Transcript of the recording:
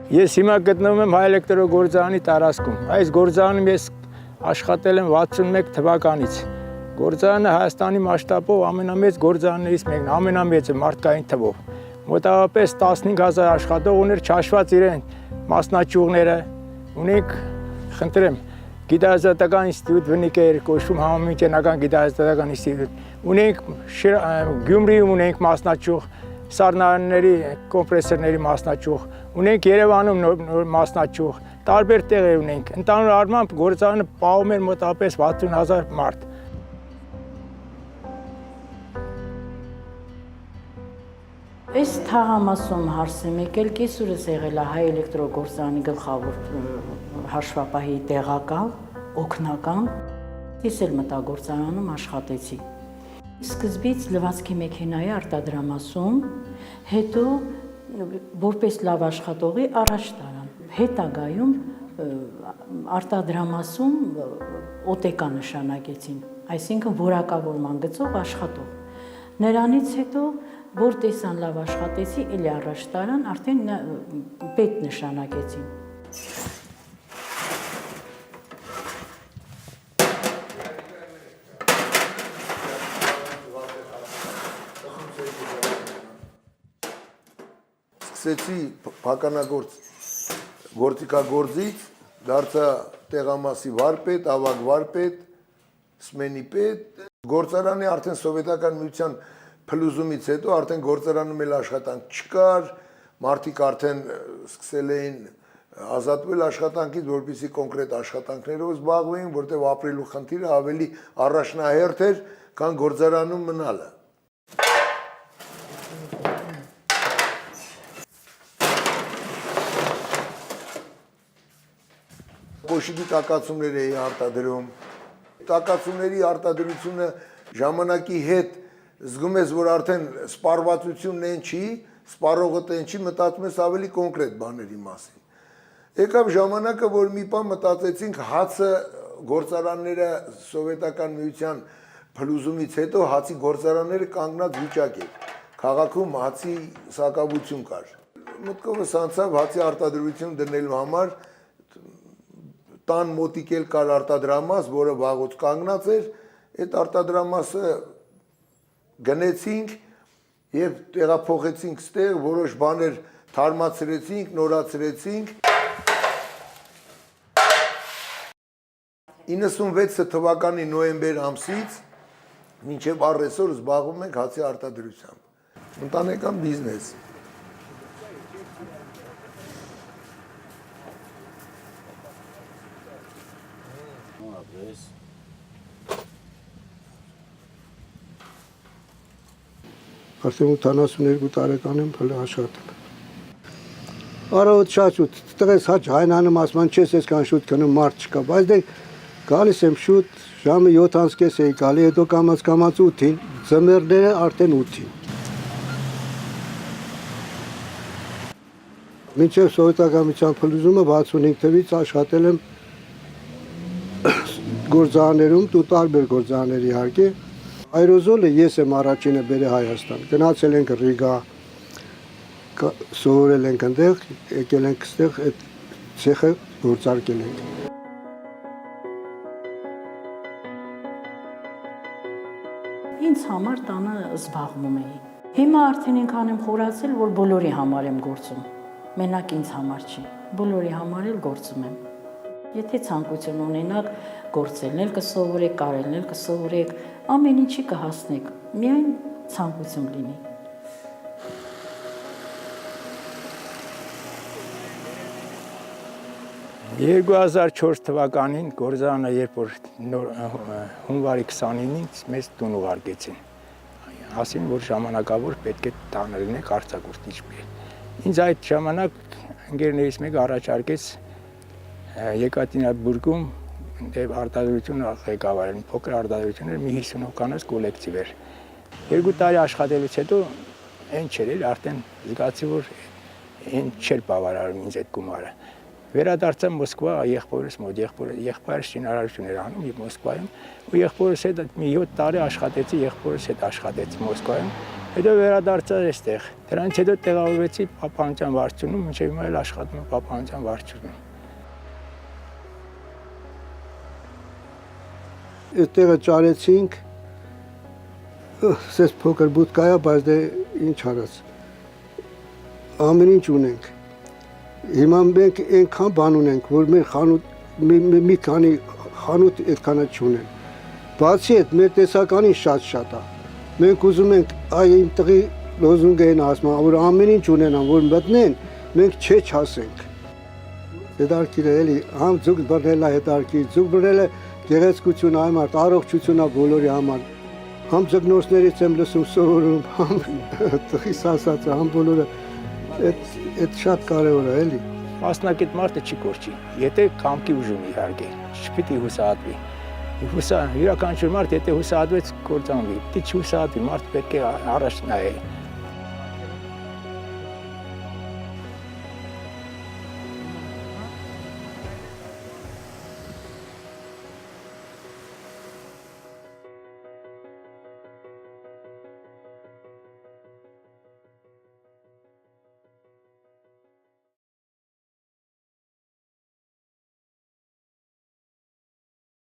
Ես հիմա գտնվում եմ հայ էլեկտրոգործարանի տարածքում։ Այս գործարանում ես աշխատել եմ 61 թվականից։ Գործարանը Հայաստանի մասշտաբով ամենամեծ գործարաններից մեկն է, ամենամեծը մարդկային թվով։ Մոտավորապես 15000 աշխատող ուներ, չհաշված իրեն մասնաճյուղները։ Ունենք, խնդրեմ, գիտահետազոտական ինստիտուտ վնիկեր կոչվում, համամիջնական գիտահետազոտական ինստիտուտ։ Ունենք Գյումրիում ունենք մասնաճյուղ, Սառնարանների կոմպրեսորների մասնաճյուղ, ունենք Երևանում նոր մասնաճյուղ, տարբեր տեղեր ունենք։ Ընդհանուր առմամբ գործարանը պահում էր մոտավորապես 60000 մարդ։ Այս թաղամասում հարց եմ եկել, կեսուրս եղել է հայ էլեկտրոգործարանի գլխավոր հաշվապահի տեղակալ, օգնական, ես էլ մտա գործարանում աշխատեցի։ Սկզբից լվացքի մեքենայի արտադրամասում, հետո որպես լավ աշխատողի առաջ տարան։ Հետագայում արտադրամասում օտեկա նշանակեցին, այսինքն որակավորման գծով աշխատող։ Նրանից հետո, որ տեսան լավ աշխատեցի, էլի առաջ տարան, արդեն պետ նշանակեցին։ Սկսեցի գործիքագործից, դարձա տեղամասի վարպետ, ավագ վարպետ, սմենի պետ։ Գործարանի արդեն սովետական միության փլուզումից հետո արդեն գործարանում էլ աշխատանք չկար, մարդիկ արդեն սկսել էին ազատվել աշխատանքից, որպեսզի կոնկրետ աշխատանքներով զբաղվեին, որտեղ ապրելու խնդիրը ավելի առաջնահերթ էր, քան գործարանում մնալը։ Կոշիկի տակացումներ էի արտադրում։ Տակացումների արտադրությունը ժամանակի հետ զգում ես, որ արդեն սպառվածությունն են չի, սպառողը տեն չի, մտածում ես ավելի կոնկրետ բաների մասին։ Եկավ ժամանակը, որ մի բան մտածեցինք հացը գործարանները սովետական միության փլուզումից հետո հացի գործարանները կանգնած վիճակ էր։ Քաղաքում հացի սակավություն կար։ Մտքովս անցավ հացի արտադրություն դնելու համար տան մոտիկ էլ կար արտադրամաս, որը վաղուց կանգնած էր, այդ արտադրամասը գնեցինք եւ տեղափոխեցինք ստեղ, որոշ բաներ թարմացրեցինք, նորացրեցինք։ 96 թվականի նոյեմբեր ամսից մինչև առեսօր զբաղվում ենք հացի արտադրությամբ։ Ընտանեկան բիզնես։ Արդեն 82 տարեկան եմ փլը աշխատում։ Արոտ շուտ, տղես հաճ հայնանում ասման չես այսքան շուտ քնում մարդ չկա, բայց դե գալիս եմ շուտ, ժամը 7:30 էի գալի, հետո կամած 8-ին, ձմեռները արդեն 8-ին։ Մինչև սովետական միության փլուզումը 65 թվականից աշխատել եմ գործարաններում, ու տարբեր գործարաններ իհարկե։ Այրոզոլը ես եմ առաջինը բերել Հայաստան, գնացել ենք Ռիգա, սովորել ենք այնտեղ, եկել ենք այստեղ այդ ցեխը գործարկել ենք։ Ինձ համար տանը զբաղվում էի։ Հիմա արդեն ինքան եմ խորացել, որ բոլորի համար եմ գործում, մենակ ինձ համար չի, բոլորի համար էլ գործում եմ։ Եթե ցանկություն ունենաք, գործելն էլ կսովորեք, կարելն էլ կսովորեք, ամեն ինչի կհասնեք, միայն ցանկություն լինի։ Երկու 2004 թվականին գործարանը երբ որ հունվարի 29-ից մեզ տուն ուղարկեցին։ Ասին, որ ժամանակավոր պետք է տանը լինենք արձակուրդիչ բեր։ Ինձ այդ ժամանակ ընկերներից մեկը առաջարկեց Եկատերինբուրգում արտադրություն ղեկավարել, փոքր արտադրություն էր, մի 50 կանոց կոլեկտիվ էր։ 2 տարի աշխատելուց հետո այն չէր, արդեն զգացի, որ այն չէր բավարարում ինձ այդ գումարը։ Վերադարձա Մոսկվա եղբորս մոտ, եղբայրս շինարարություն էր անում Մոսկվայում, ու եղբորս հետ մի 7 տարի աշխատեցի, եղբորս հետ աշխատեցի Մոսկվայում, Հետո վերադարձա այստեղ։ Դրանից հետո տեղավորվեցի Պապանության վարչությունում, մինչև հիմա էլ աշխատում եմ Պապանության վարչությունում։ Այդտեղը ճարեցինք, սես փոքր բուտկա է, բայց դե ինչ արած։ Ամեն ինչ ունենք։ Հիմա մենք այնքան բան ունենք, որ մեր խանութ մի քանի խանութ այդքանը չունեն։ Բացի այդ, մեր տեսականին շատ է։ Մենք ուզում ենք այ իմ տղի լոզունգը են ասում, որ ամեն ինչ ունենան, որ մտնեն, մենք չհասենք։ Հետարքիր է էլի, համ ձուկ բռնելա հետարքիր, ձուկ բռնելը գեղեցկություն համար, առողջություն է բոլորի համար։ Համ ձկնորսներից եմ լսում սովորում, համ տղիս ասածը, համ բոլորը, այդ շատ կարևոր է էլի։ Մասնակետ մարդը չի կորչի, եթե կամքի ուժ ունի իհարկե, չպիտի հուսահատվի։ Յուրաքանչյուր մարդ եթե հուսահատվեց կործանվի, պիտի չհուսահատվի, մարդ պետք է առաջ նայել։